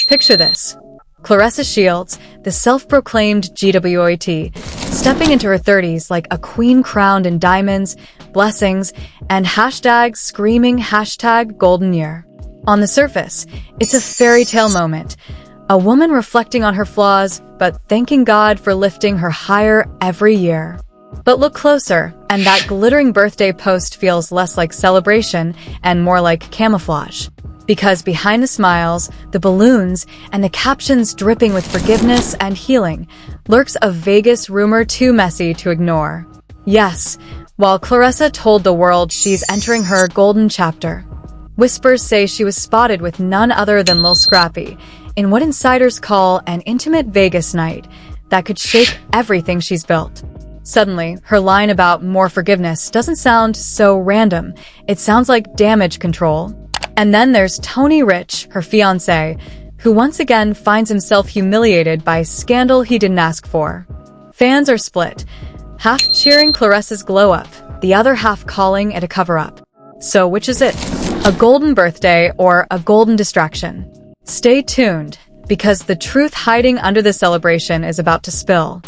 Picture this. Claressa Shields, the self-proclaimed GWOT, stepping into her 30s like a queen crowned in diamonds, blessings, and screaming golden year. On the surface, it's a fairy tale moment. A woman reflecting on her flaws, but thanking God for lifting her higher every year. But look closer, and that glittering birthday post feels less like celebration and more like camouflage. Because behind the smiles, the balloons, and the captions dripping with forgiveness and healing, lurks a Vegas rumor too messy to ignore. Yes, while Claressa told the world she's entering her golden chapter, whispers say she was spotted with none other than Lil Scrappy in what insiders call an intimate Vegas night that could shake everything she's built. Suddenly, her line about more forgiveness doesn't sound so random. It sounds like damage control. And then there's Tony Rich, her fiancé, who once again finds himself humiliated by a scandal he didn't ask for. Fans are split, half cheering Claressa's glow-up, the other half calling it a cover-up. So which is it? A golden birthday or a golden distraction? Stay tuned, because the truth hiding under the celebration is about to spill.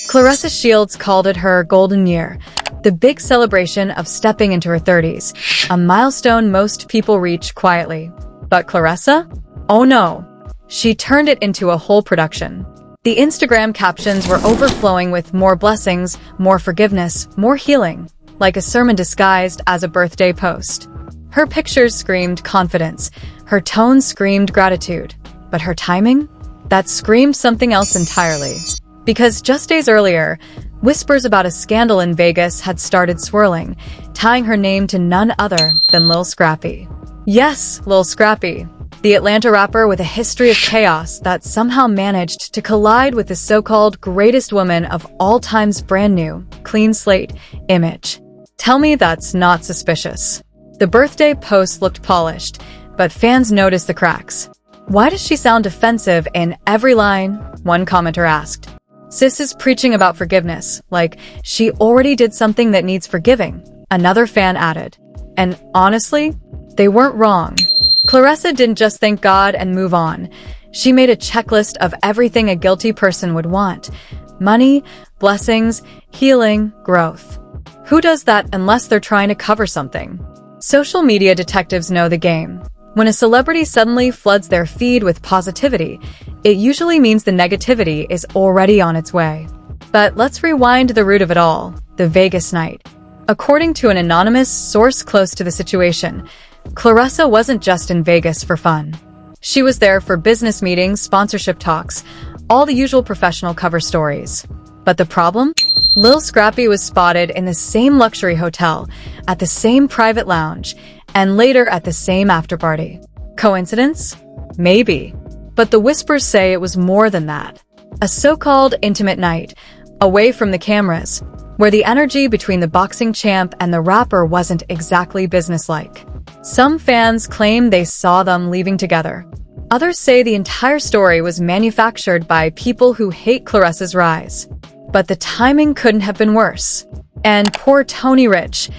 Claressa Shields called it her golden year, the big celebration of stepping into her 30s, a milestone most people reach quietly. But Claressa? Oh no. She turned it into a whole production. The Instagram captions were overflowing with more blessings, more forgiveness, more healing, like a sermon disguised as a birthday post. Her pictures screamed confidence, her tone screamed gratitude, but her timing? That screamed something else entirely. Because just days earlier, whispers about a scandal in Vegas had started swirling, tying her name to none other than Lil Scrappy. Yes, Lil Scrappy, the Atlanta rapper with a history of chaos that somehow managed to collide with the so-called greatest woman of all time's brand new, clean slate image. Tell me that's not suspicious. The birthday post looked polished, but fans noticed the cracks. Why does she sound defensive in every line? One commenter asked. Sis is preaching about forgiveness, like she already did something that needs forgiving, another fan added. And honestly, they weren't wrong. Claressa didn't just thank God and move on. She made a checklist of everything a guilty person would want. Money, blessings, healing, growth. Who does that unless they're trying to cover something? Social media detectives know the game. When a celebrity suddenly floods their feed with positivity, it usually means the negativity is already on its way. But let's rewind to the root of it all, the Vegas night. According to an anonymous source close to the situation, Claressa wasn't just in Vegas for fun. She was there for business meetings, sponsorship talks, all the usual professional cover stories. But the problem? Lil Scrappy was spotted in the same luxury hotel, at the same private lounge, and later at the same afterparty. Coincidence? Maybe. But the whispers say it was more than that. A so-called intimate night, away from the cameras, where the energy between the boxing champ and the rapper wasn't exactly businesslike. Some fans claim they saw them leaving together. Others say the entire story was manufactured by people who hate Claressa's rise. But the timing couldn't have been worse. And poor Tony Rich,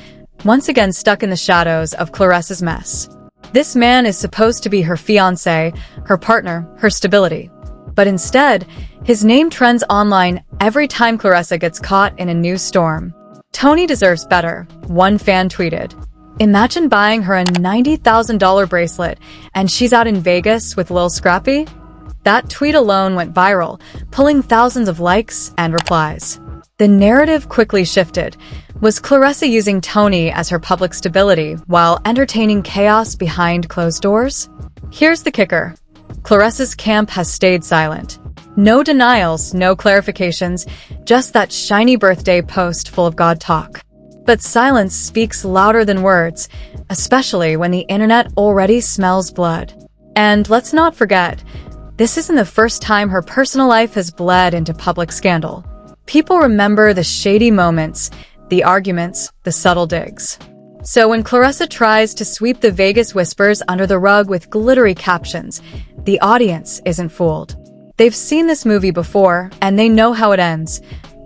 once again stuck in the shadows of Claressa's mess. This man is supposed to be her fiancé, her partner, her stability. But instead, his name trends online every time Claressa gets caught in a new storm. Tony deserves better, one fan tweeted. Imagine buying her a $90,000 bracelet and she's out in Vegas with Lil Scrappy? That tweet alone went viral, pulling thousands of likes and replies. The narrative quickly shifted. Was Claressa using Tony as her public stability while entertaining chaos behind closed doors? Here's the kicker. Claressa's camp has stayed silent. No denials, no clarifications, just that shiny birthday post full of God talk. But silence speaks louder than words, especially when the internet already smells blood. And let's not forget, this isn't the first time her personal life has bled into public scandal. People remember the shady moments, the arguments, the subtle digs. So when Claressa tries to sweep the Vegas whispers under the rug with glittery captions, the audience isn't fooled. They've seen this movie before, and they know how it ends.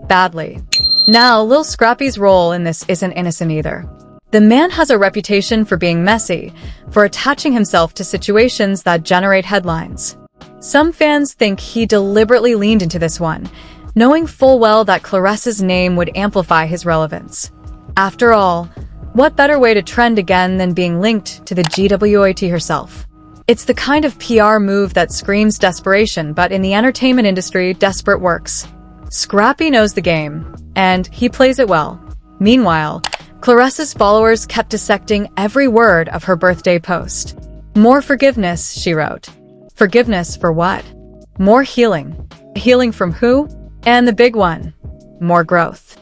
Badly. Now, Lil Scrappy's role in this isn't innocent either. The man has a reputation for being messy, for attaching himself to situations that generate headlines. Some fans think he deliberately leaned into this one, knowing full well that Claressa's name would amplify his relevance. After all, what better way to trend again than being linked to the GWIT herself? It's the kind of PR move that screams desperation, but in the entertainment industry, desperate works. Scrappy knows the game, and he plays it well. Meanwhile, Claressa's followers kept dissecting every word of her birthday post. More forgiveness, she wrote. Forgiveness for what? More healing. Healing from who? And the big one. More growth.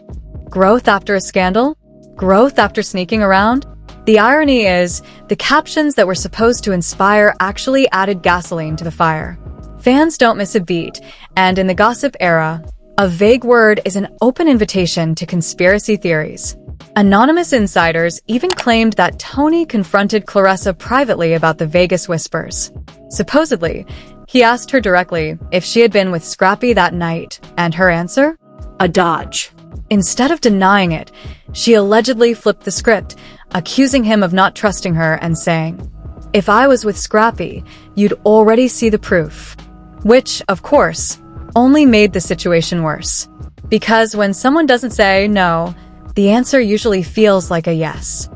Growth after a scandal? Growth after sneaking around? The irony is, the captions that were supposed to inspire actually added gasoline to the fire. Fans don't miss a beat, and in the gossip era, a vague word is an open invitation to conspiracy theories. Anonymous insiders even claimed that Tony confronted Claressa privately about the Vegas whispers. Supposedly, he asked her directly if she had been with Scrappy that night, and her answer? A dodge. Instead of denying it, she allegedly flipped the script, accusing him of not trusting her and saying, "If I was with Scrappy, you'd already see the proof." Which, of course, only made the situation worse. Because when someone doesn't say no, the answer usually feels like a yes.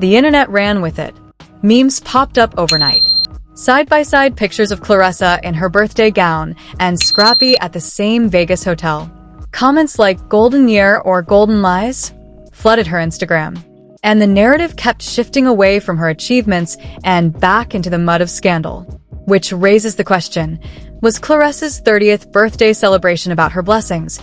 The internet ran with it. Memes popped up overnight. Side-by-side pictures of Claressa in her birthday gown and Scrappy at the same Vegas hotel. Comments like "golden year" or "golden lies" flooded her Instagram. And the narrative kept shifting away from her achievements and back into the mud of scandal. Which raises the question, was Claressa's 30th birthday celebration about her blessings?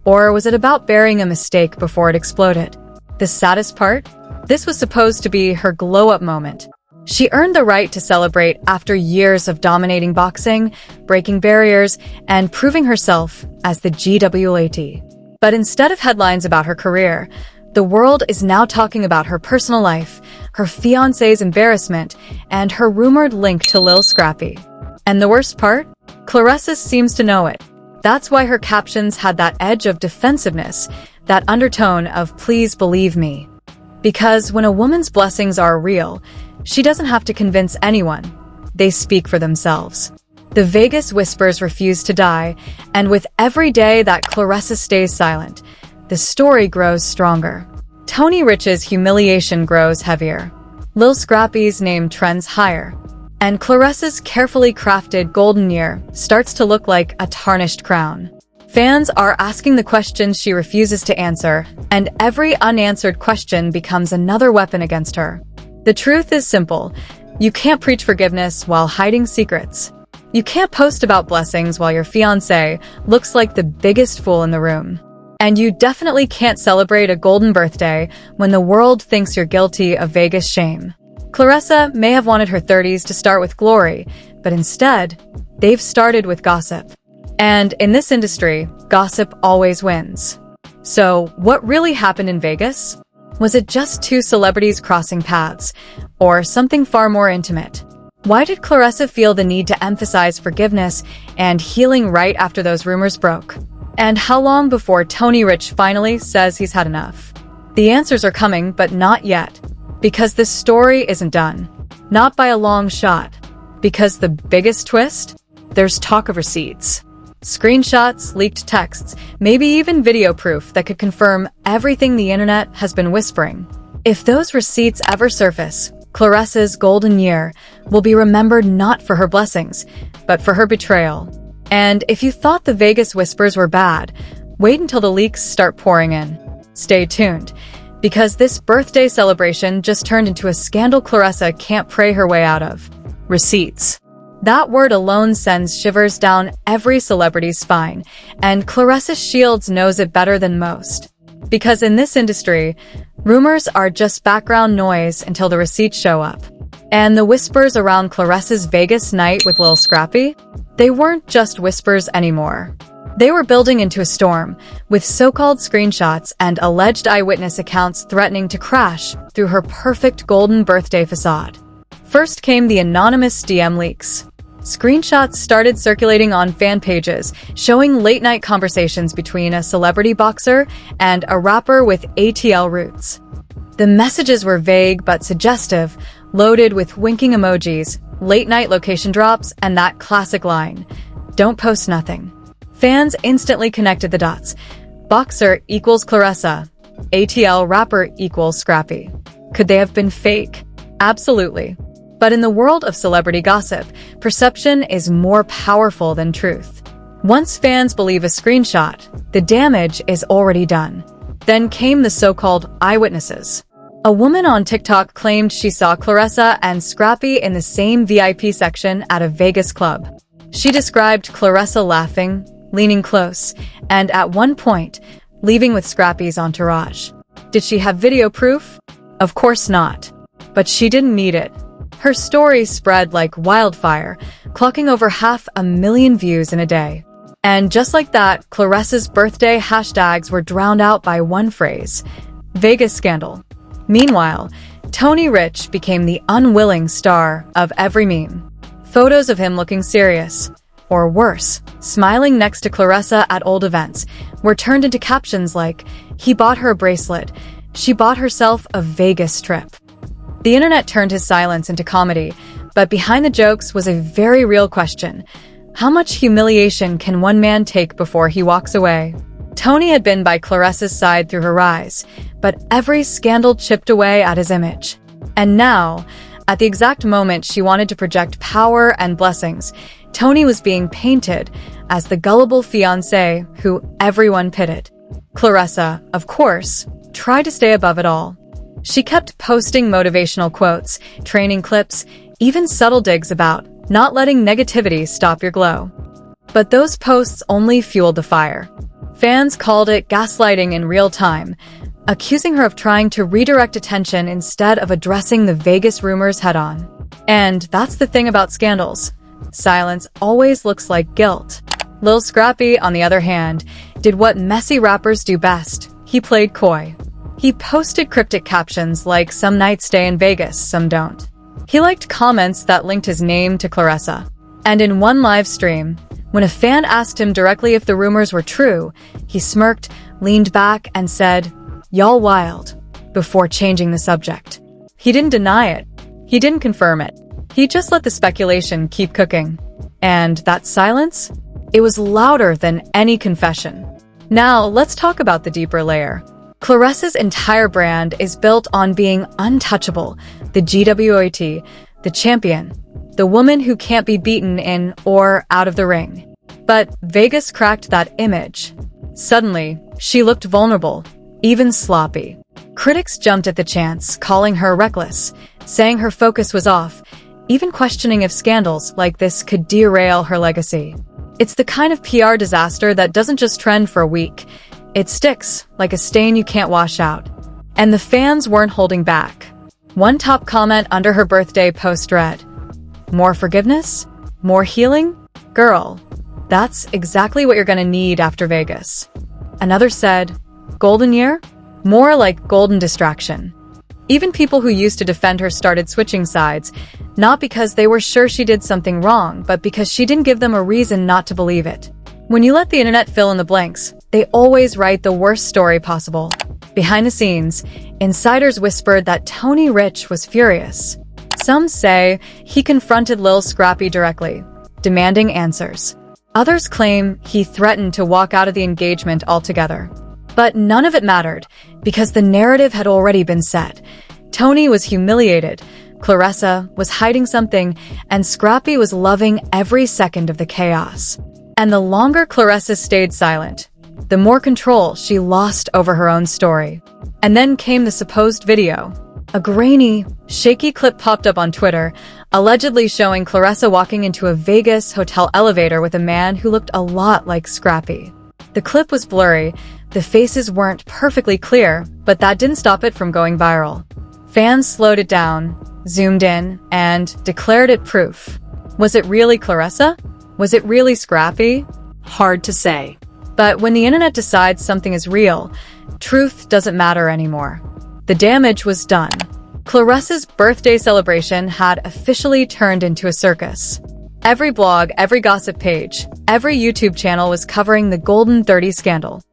Or was it about burying a mistake before it exploded? The saddest part? This was supposed to be her glow-up moment. She earned the right to celebrate after years of dominating boxing, breaking barriers, and proving herself as the GWAT. But instead of headlines about her career, the world is now talking about her personal life, her fiancé's embarrassment, and her rumored link to Lil Scrappy. And the worst part? Claressa seems to know it. That's why her captions had that edge of defensiveness, that undertone of "please believe me." Because when a woman's blessings are real, she doesn't have to convince anyone. They speak for themselves. The Vegas whispers refuse to die, and with every day that Claressa stays silent, the story grows stronger. Tony Rich's humiliation grows heavier. Lil Scrappy's name trends higher. And Claressa's carefully crafted golden year starts to look like a tarnished crown. Fans are asking the questions she refuses to answer, and every unanswered question becomes another weapon against her. The truth is simple. You can't preach forgiveness while hiding secrets. You can't post about blessings while your fiancé looks like the biggest fool in the room. And you definitely can't celebrate a golden birthday when the world thinks you're guilty of Vegas shame. Claressa may have wanted her 30s to start with glory, but instead, they've started with gossip. And in this industry, gossip always wins. So, what really happened in Vegas? Was it just two celebrities crossing paths, or something far more intimate? Why did Claressa feel the need to emphasize forgiveness and healing right after those rumors broke? And how long before Tony Rich finally says he's had enough? The answers are coming, but not yet. Because this story isn't done. Not by a long shot. Because the biggest twist? There's talk of receipts. Screenshots, leaked texts, maybe even video proof that could confirm everything the internet has been whispering. If those receipts ever surface, Claressa's golden year will be remembered not for her blessings, but for her betrayal. And if you thought the Vegas whispers were bad, wait until the leaks start pouring in. Stay tuned, because this birthday celebration just turned into a scandal Claressa can't pray her way out of. Receipts. That word alone sends shivers down every celebrity's spine, and Claressa Shields knows it better than most. Because in this industry, rumors are just background noise until the receipts show up. And the whispers around Claressa's Vegas night with Lil Scrappy? They weren't just whispers anymore. They were building into a storm, with so-called screenshots and alleged eyewitness accounts threatening to crash through her perfect golden birthday facade. First came the anonymous DM leaks. Screenshots started circulating on fan pages, showing late-night conversations between a celebrity boxer and a rapper with ATL roots. The messages were vague but suggestive, loaded with winking emojis, late-night location drops, and that classic line, "Don't post nothing." Fans instantly connected the dots. Boxer equals Claressa. ATL rapper equals Scrappy. Could they have been fake? Absolutely. But in the world of celebrity gossip, perception is more powerful than truth. Once fans believe a screenshot, the damage is already done. Then came the so-called eyewitnesses. A woman on TikTok claimed she saw Claressa and Scrappy in the same VIP section at a Vegas club. She described Claressa laughing, leaning close, and at one point, leaving with Scrappy's entourage. Did she have video proof? Of course not. But she didn't need it. Her story spread like wildfire, clocking over 500,000 views in a day. And just like that, Claressa's birthday hashtags were drowned out by one phrase: Vegas scandal. Meanwhile, Tony Rich became the unwilling star of every meme. Photos of him looking serious, or worse, smiling next to Claressa at old events, were turned into captions like, "He bought her a bracelet. She bought herself a Vegas trip." The internet turned his silence into comedy, but behind the jokes was a very real question. How much humiliation can one man take before he walks away? Tony had been by Claressa's side through her rise, but every scandal chipped away at his image. And now, at the exact moment she wanted to project power and blessings, Tony was being painted as the gullible fiancé who everyone pitied. Claressa, of course, tried to stay above it all. She kept posting motivational quotes, training clips, even subtle digs about not letting negativity stop your glow. But those posts only fueled the fire. Fans called it gaslighting in real time, accusing her of trying to redirect attention instead of addressing the Vegas rumors head-on. And that's the thing about scandals. Silence always looks like guilt. Lil Scrappy, on the other hand, did what messy rappers do best. He played coy. He posted cryptic captions like "Some nights stay in Vegas, some don't." He liked comments that linked his name to Claressa. And in one live stream, when a fan asked him directly if the rumors were true, he smirked, leaned back, and said, "Y'all wild," before changing the subject. He didn't deny it. He didn't confirm it. He just let the speculation keep cooking. And that silence? It was louder than any confession. Now, let's talk about the deeper layer. Claressa's entire brand is built on being untouchable, the GWOT, the champion, the woman who can't be beaten in or out of the ring. But Vegas cracked that image. Suddenly, she looked vulnerable, even sloppy. Critics jumped at the chance, calling her reckless, saying her focus was off, even questioning if scandals like this could derail her legacy. It's the kind of PR disaster that doesn't just trend for a week. It sticks, like a stain you can't wash out. And the fans weren't holding back. One top comment under her birthday post read, "More forgiveness? More healing? Girl, that's exactly what you're gonna need after Vegas." Another said, "Golden year? More like golden distraction." Even people who used to defend her started switching sides, not because they were sure she did something wrong, but because she didn't give them a reason not to believe it. When you let the internet fill in the blanks, they always write the worst story possible. Behind the scenes, insiders whispered that Tony Rich was furious. Some say he confronted Lil Scrappy directly, demanding answers. Others claim he threatened to walk out of the engagement altogether. But none of it mattered, because the narrative had already been set. Tony was humiliated, Claressa was hiding something, and Scrappy was loving every second of the chaos. And the longer Claressa stayed silent, the more control she lost over her own story. And then came the supposed video. A grainy, shaky clip popped up on Twitter, allegedly showing Claressa walking into a Vegas hotel elevator with a man who looked a lot like Scrappy. The clip was blurry, the faces weren't perfectly clear, but that didn't stop it from going viral. Fans slowed it down, zoomed in, and declared it proof. Was it really Claressa? Was it really Scrappy? Hard to say. But when the internet decides something is real, truth doesn't matter anymore. The damage was done. Claressa's birthday celebration had officially turned into a circus. Every blog, every gossip page, every YouTube channel was covering the Golden 30 scandal.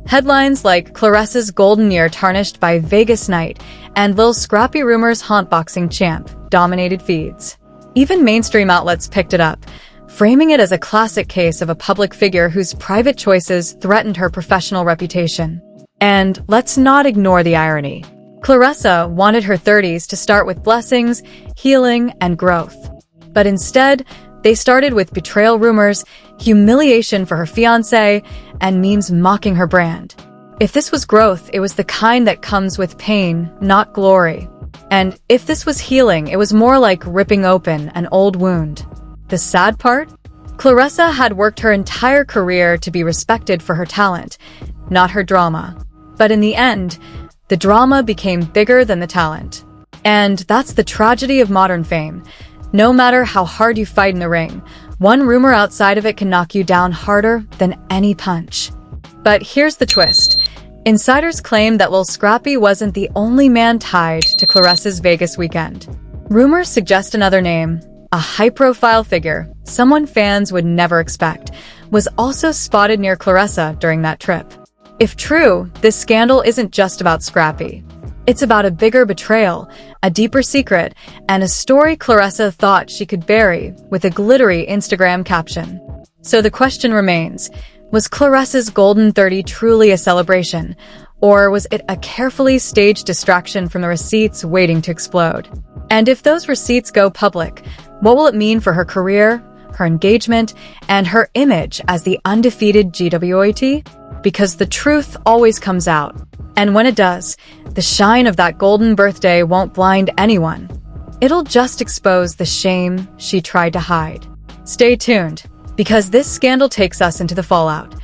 Headlines like "Claressa's golden year tarnished by Vegas night" and "Lil Scrappy rumors haunt boxing champ" dominated feeds. Even mainstream outlets picked it up, framing it as a classic case of a public figure whose private choices threatened her professional reputation. And let's not ignore the irony. Claressa wanted her 30s to start with blessings, healing, and growth. But instead, they started with betrayal rumors, humiliation for her fiancé, and memes mocking her brand. If this was growth, it was the kind that comes with pain, not glory. And if this was healing, it was more like ripping open an old wound. The sad part? Claressa had worked her entire career to be respected for her talent, not her drama. But in the end, the drama became bigger than the talent. And that's the tragedy of modern fame. No matter how hard you fight in the ring, one rumor outside of it can knock you down harder than any punch. But here's the twist. Insiders claim that Lil Scrappy wasn't the only man tied to Claressa's Vegas weekend. Rumors suggest another name, a high-profile figure, someone fans would never expect, was also spotted near Claressa during that trip. If true, this scandal isn't just about Scrappy. It's about a bigger betrayal, a deeper secret, and a story Claressa thought she could bury with a glittery Instagram caption. So the question remains, was Claressa's Golden 30 truly a celebration, or was it a carefully staged distraction from the receipts waiting to explode? And if those receipts go public, what will it mean for her career, her engagement, and her image as the undefeated GWOT? Because the truth always comes out. And when it does, the shine of that golden birthday won't blind anyone. It'll just expose the shame she tried to hide. Stay tuned, because this scandal takes us into the fallout.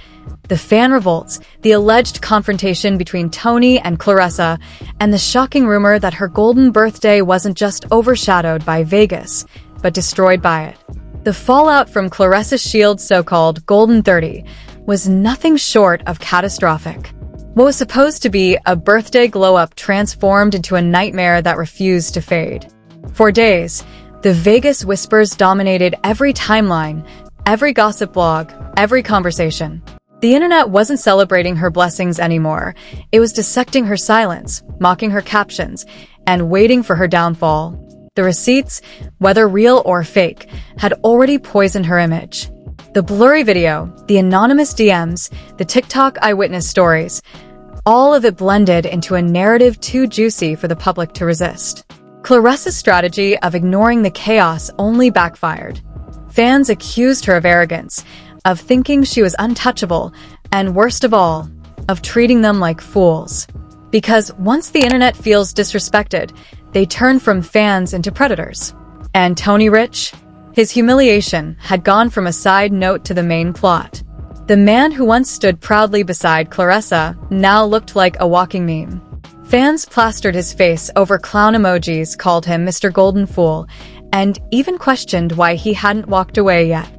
The fan revolts, the alleged confrontation between Tony and Claressa, and the shocking rumor that her golden birthday wasn't just overshadowed by Vegas, but destroyed by it. The fallout from Claressa Shields' so-called Golden 30 was nothing short of catastrophic. What was supposed to be a birthday glow-up transformed into a nightmare that refused to fade. For days, the Vegas whispers dominated every timeline, every gossip blog, every conversation. The internet wasn't celebrating her blessings anymore. It was dissecting her silence, mocking her captions, and waiting for her downfall. The receipts, whether real or fake, had already poisoned her image. The blurry video, the anonymous DMs, the TikTok eyewitness stories, all of it blended into a narrative too juicy for the public to resist. Claressa's strategy of ignoring the chaos only backfired. Fans accused her of arrogance, of thinking she was untouchable, and worst of all, of treating them like fools. Because once the internet feels disrespected, they turn from fans into predators. And Tony Rich? His humiliation had gone from a side note to the main plot. The man who once stood proudly beside Claressa now looked like a walking meme. Fans plastered his face over clown emojis, called him Mr. Golden Fool, and even questioned why he hadn't walked away yet.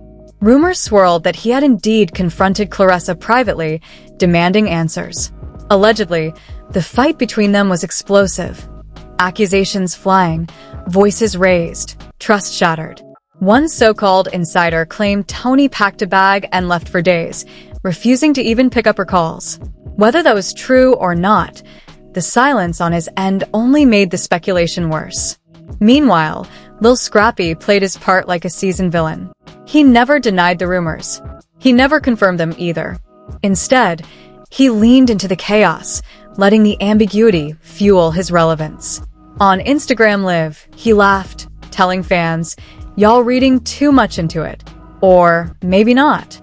Rumors swirled that he had indeed confronted Claressa privately, demanding answers. Allegedly, the fight between them was explosive. Accusations flying, voices raised, trust shattered. One so-called insider claimed Tony packed a bag and left for days, refusing to even pick up her calls. Whether that was true or not, the silence on his end only made the speculation worse. Meanwhile, Lil Scrappy played his part like a seasoned villain. He never denied the rumors. He never confirmed them either. Instead, he leaned into the chaos, letting the ambiguity fuel his relevance. On Instagram Live, he laughed, telling fans, "Y'all reading too much into it. Or maybe not."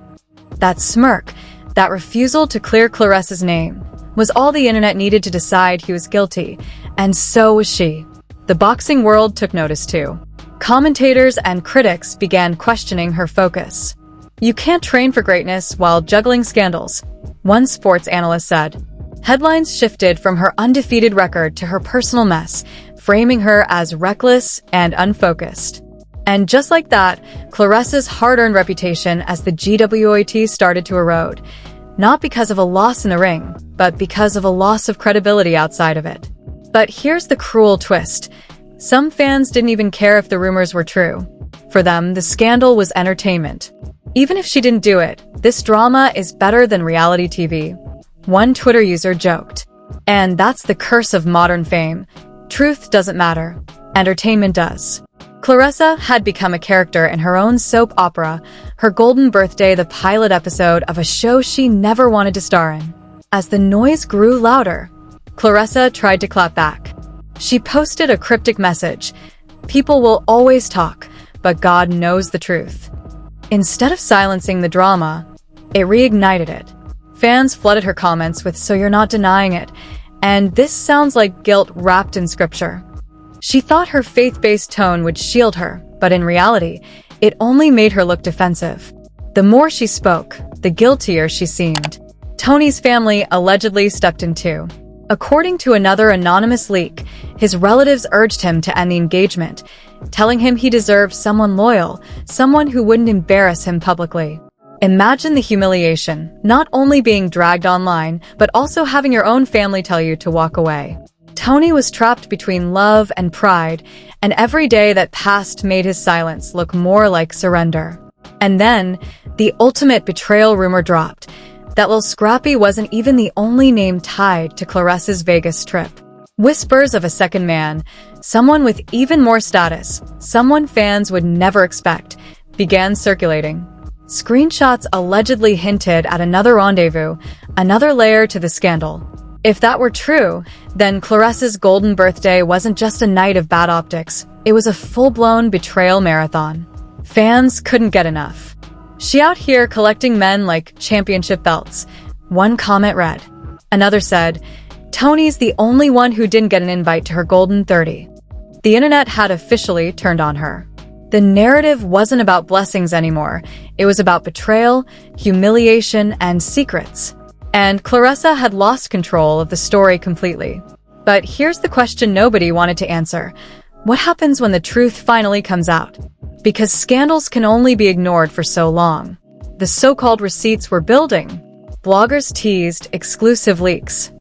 That smirk, that refusal to clear Claressa's name, was all the internet needed to decide he was guilty, and so was she. The boxing world took notice too. Commentators and critics began questioning her focus. "You can't train for greatness while juggling scandals," one sports analyst said. Headlines shifted from her undefeated record to her personal mess, framing her as reckless and unfocused. And just like that, Claressa's hard-earned reputation as the GWOT started to erode, not because of a loss in the ring, but because of a loss of credibility outside of it. But here's the cruel twist. Some fans didn't even care if the rumors were true. For them, the scandal was entertainment. Even if she didn't do it, this drama is better than reality TV. One Twitter user joked. And that's the curse of modern fame. Truth doesn't matter. Entertainment does. Claressa had become a character in her own soap opera, her golden birthday the pilot episode of a show she never wanted to star in. As the noise grew louder, Claressa tried to clap back. She posted a cryptic message: "People will always talk, but God knows the truth." Instead of silencing the drama, it reignited it. Fans flooded her comments with "So you're not denying it," and "This sounds like guilt wrapped in scripture." She thought her faith-based tone would shield her, but in reality, it only made her look defensive. The more she spoke, the guiltier she seemed. Tony's family allegedly stepped in too. According to another anonymous leak, his relatives urged him to end the engagement, telling him he deserved someone loyal, someone who wouldn't embarrass him publicly. Imagine the humiliation, not only being dragged online, but also having your own family tell you to walk away. Tony was trapped between love and pride, and every day that passed made his silence look more like surrender. And then, the ultimate betrayal rumor dropped, that Lil Scrappy wasn't even the only name tied to Claressa's Vegas trip. Whispers of a second man, someone with even more status, someone fans would never expect, began circulating. Screenshots allegedly hinted at another rendezvous, another layer to the scandal. If that were true, then Claressa's golden birthday wasn't just a night of bad optics, it was a full-blown betrayal marathon. Fans couldn't get enough. "She out here collecting men like championship belts," one comment read. Another said, "Tony's the only one who didn't get an invite to her golden 30. The internet had officially turned on her. The narrative wasn't about blessings anymore. It was about betrayal, humiliation, and secrets. And Claressa had lost control of the story completely. But here's the question nobody wanted to answer. What happens when the truth finally comes out? Because scandals can only be ignored for so long. The so-called receipts were building. Bloggers teased exclusive leaks.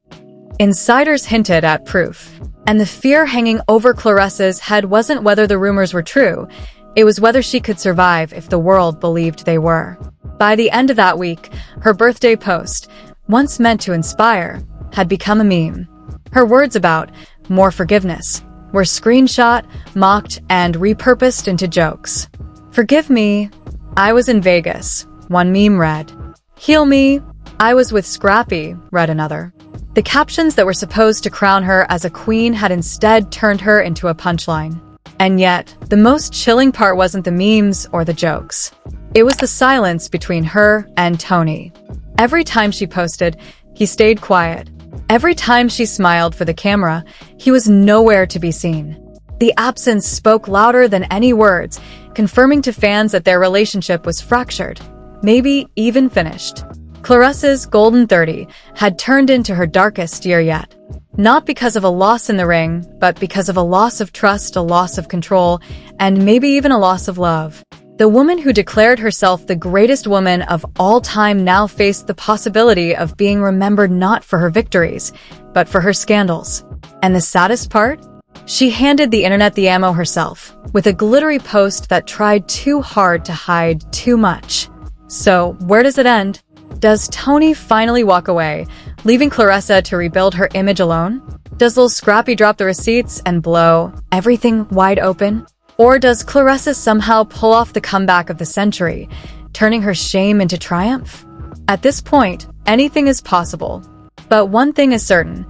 Insiders hinted at proof. And the fear hanging over Claressa's head wasn't whether the rumors were true, it was whether she could survive if the world believed they were. By the end of that week, her birthday post, once meant to inspire, had become a meme. Her words about more forgiveness were screenshot, mocked, and repurposed into jokes. "Forgive me, I was in Vegas," one meme read. "Heal me, I was with Scrappy," read another. The captions that were supposed to crown her as a queen had instead turned her into a punchline. And yet, the most chilling part wasn't the memes or the jokes. It was the silence between her and Tony. Every time she posted, he stayed quiet. Every time she smiled for the camera, he was nowhere to be seen. The absence spoke louder than any words, confirming to fans that their relationship was fractured, maybe even finished. Claressa's golden 30 had turned into her darkest year yet. Not because of a loss in the ring, but because of a loss of trust, a loss of control, and maybe even a loss of love. The woman who declared herself the greatest woman of all time now faced the possibility of being remembered not for her victories, but for her scandals. And the saddest part? She handed the internet the ammo herself, with a glittery post that tried too hard to hide too much. So, where does it end? Does Tony finally walk away, leaving Claressa to rebuild her image alone? Does Lil Scrappy drop the receipts and blow everything wide open? Or does Claressa somehow pull off the comeback of the century, turning her shame into triumph? At this point, anything is possible. But one thing is certain.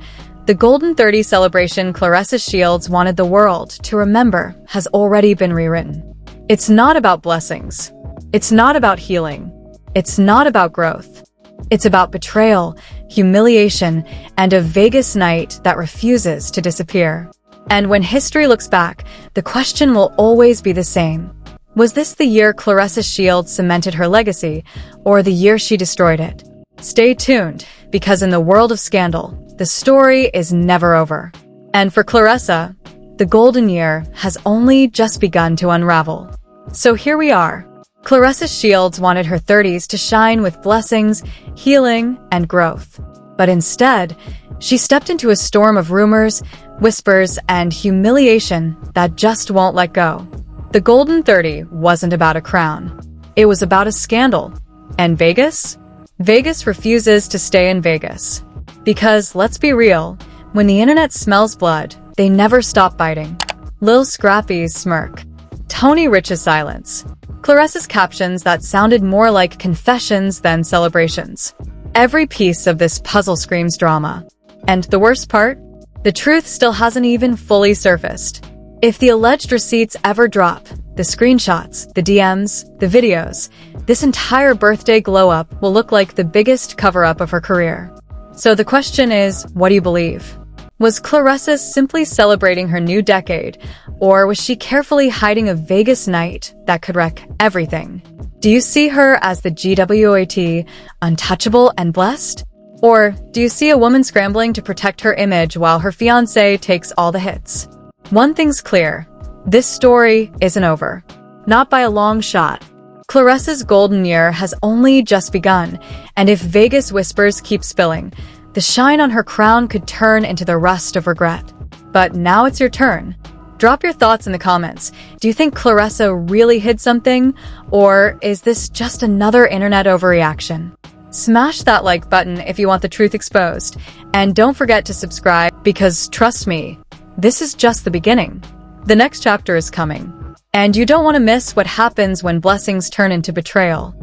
The Golden 30 celebration Claressa Shields wanted the world to remember has already been rewritten. It's not about blessings. It's not about healing. It's not about growth. It's about betrayal, humiliation, and a Vegas night that refuses to disappear. And when history looks back, the question will always be the same. Was this the year Claressa Shields cemented her legacy, or the year she destroyed it? Stay tuned, because in the world of scandal, the story is never over. And for Claressa, the golden year has only just begun to unravel. So here we are. Claressa Shields wanted her 30s to shine with blessings, healing, and growth. But instead, she stepped into a storm of rumors, whispers, and humiliation that just won't let go. The Golden 30 wasn't about a crown. It was about a scandal. And Vegas? Vegas refuses to stay in Vegas. Because, let's be real, when the internet smells blood, they never stop biting. Lil Scrappy's smirk. Tony Rich's silence. Claressa's captions that sounded more like confessions than celebrations. Every piece of this puzzle screams drama. And the worst part? The truth still hasn't even fully surfaced. If the alleged receipts ever drop, the screenshots, the DMs, the videos, this entire birthday glow-up will look like the biggest cover-up of her career. So the question is, what do you believe? Was Claressa simply celebrating her new decade, or was she carefully hiding a Vegas night that could wreck everything? Do you see her as the GWAT, untouchable and blessed? Or do you see a woman scrambling to protect her image while her fiancé takes all the hits? One thing's clear. This story isn't over. Not by a long shot. Claressa's golden year has only just begun, and if Vegas whispers keep spilling, the shine on her crown could turn into the rust of regret. But now it's your turn. Drop your thoughts in the comments. Do you think Claressa really hid something? Or is this just another internet overreaction? Smash that like button if you want the truth exposed. And don't forget to subscribe because, trust me, this is just the beginning. The next chapter is coming. And you don't want to miss what happens when blessings turn into betrayal.